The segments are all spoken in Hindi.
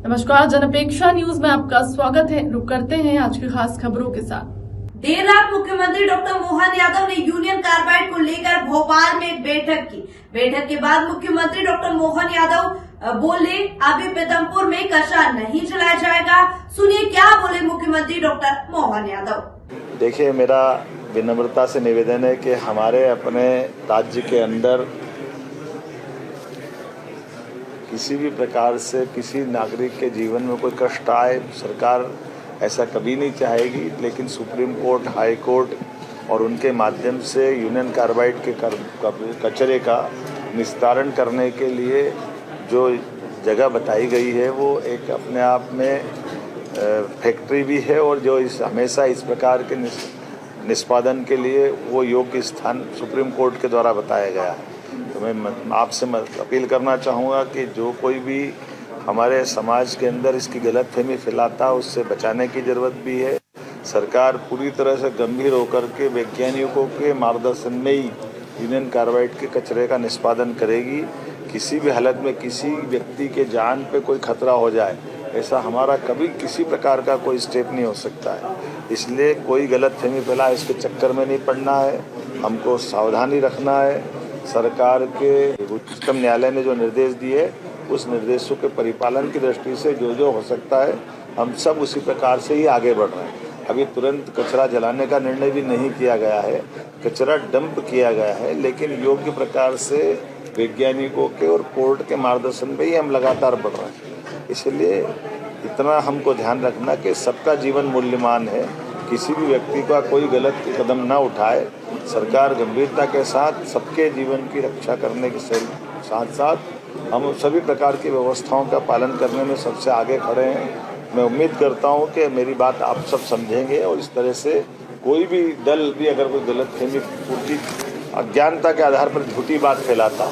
नमस्कार, जनअपेक्षा न्यूज में आपका स्वागत है। रुक करते हैं आज की खास खबरों के साथ। देर रात मुख्यमंत्री डॉक्टर मोहन यादव ने यूनियन कार्बाइड को लेकर भोपाल में एक बैठक की। बैठक के बाद मुख्यमंत्री डॉक्टर मोहन यादव बोले, अभी पीतमपुर में कचरा नहीं जलाया जाएगा। सुनिए क्या बोले मुख्यमंत्री डॉक्टर मोहन यादव। देखिए, मेरा विनम्रता से निवेदन है कि हमारे अपने राज्य के अंदर किसी भी प्रकार से किसी नागरिक के जीवन में कोई कष्ट आए, सरकार ऐसा कभी नहीं चाहेगी। लेकिन सुप्रीम कोर्ट, हाई कोर्ट और उनके माध्यम से यूनियन कार्बाइड के कचरे का निस्तारण करने के लिए जो जगह बताई गई है वो एक अपने आप में फैक्ट्री भी है, और जो हमेशा इस प्रकार के निष्पादन के लिए वो योग्य स्थान सुप्रीम कोर्ट के द्वारा बताया गया है। तो मैं आपसे अपील करना चाहूँगा कि जो कोई भी हमारे समाज के अंदर इसकी गलतफहमी फैलाता है उससे बचाने की ज़रूरत भी है। सरकार पूरी तरह से गंभीर होकर के वैज्ञानिकों के मार्गदर्शन में ही यूनियन कार्बाइड के कचरे का निष्पादन करेगी। किसी भी हालत में किसी व्यक्ति के जान पे कोई खतरा हो जाए, ऐसा हमारा कभी किसी प्रकार का कोई स्टेप नहीं हो सकता है। इसलिए कोई गलतफहमी फैलाए इसके चक्कर में नहीं पड़ना है, हमको सावधानी रखना है। सरकार के उच्चतम न्यायालय ने जो निर्देश दिए उस निर्देशों के परिपालन की दृष्टि से जो हो सकता है हम सब उसी प्रकार से ही आगे बढ़ रहे हैं। अभी तुरंत कचरा जलाने का निर्णय भी नहीं किया गया है, कचरा डंप किया गया है, लेकिन योग्य प्रकार से वैज्ञानिकों के और कोर्ट के मार्गदर्शन पे ही हम लगातार बढ़ रहे हैं। इसलिए इतना हमको ध्यान रखना कि सबका जीवन मूल्यवान है, किसी भी व्यक्ति का कोई गलत कदम ना उठाए। सरकार गंभीरता के साथ सबके जीवन की रक्षा करने के साथ साथ हम सभी प्रकार की व्यवस्थाओं का पालन करने में सबसे आगे खड़े हैं। मैं उम्मीद करता हूं कि मेरी बात आप सब समझेंगे, और इस तरह से कोई भी दल भी अगर कोई गलतफहमी, पूर्ति, अज्ञानता के आधार पर झूठी बात फैलाता,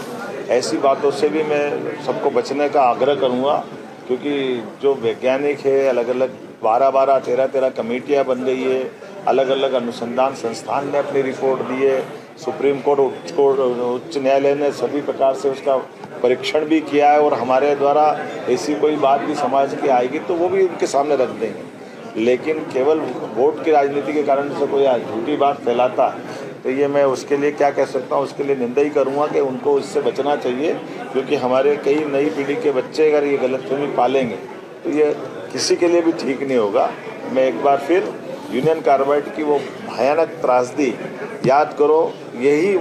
ऐसी बातों से भी मैं सबको बचने का आग्रह करूँगा। क्योंकि जो वैज्ञानिक है, अलग अलग 12-12, 13-13 कमेटियाँ बन गई है, अलग अलग अनुसंधान संस्थान ने अपनी रिपोर्ट दी है, सुप्रीम कोर्ट, उच्च न्यायालय ने सभी प्रकार से उसका परीक्षण भी किया है, और हमारे द्वारा ऐसी कोई बात भी समाज की आएगी तो वो भी उनके सामने रख देंगे। लेकिन केवल वोट की राजनीति के कारण से कोई झूठी बात फैलाता है तो ये मैं उसके लिए क्या कह सकता हूँ, उसके लिए निंदा ही करूँगा कि उनको इससे बचना चाहिए। क्योंकि हमारे कई नई पीढ़ी के बच्चे अगर ये गलतफहमी पालेंगे तो ये किसी के लिए भी ठीक नहीं होगा। मैं एक बार फिर यूनियन कार्बाइड की वो भयानक त्रासदी याद करो, यही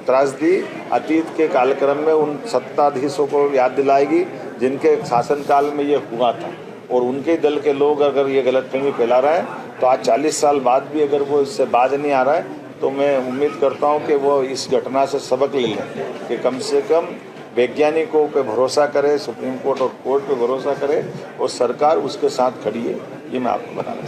त्रासदी अतीत के कालक्रम में उन सत्ताधीशों को याद दिलाएगी जिनके शासनकाल में ये हुआ था, और उनके दल के लोग अगर ये गलतफहमी फैला रहे हैं तो आज 40 साल बाद भी अगर वो इससे बाज नहीं आ रहा है तो मैं उम्मीद करता हूँ कि वो इस घटना से सबक ले लें कि कम से कम वैज्ञानिकों पे भरोसा करे, सुप्रीम कोर्ट और कोर्ट पे भरोसा करे, और सरकार उसके साथ खड़ी है। ये मैं आपको बताना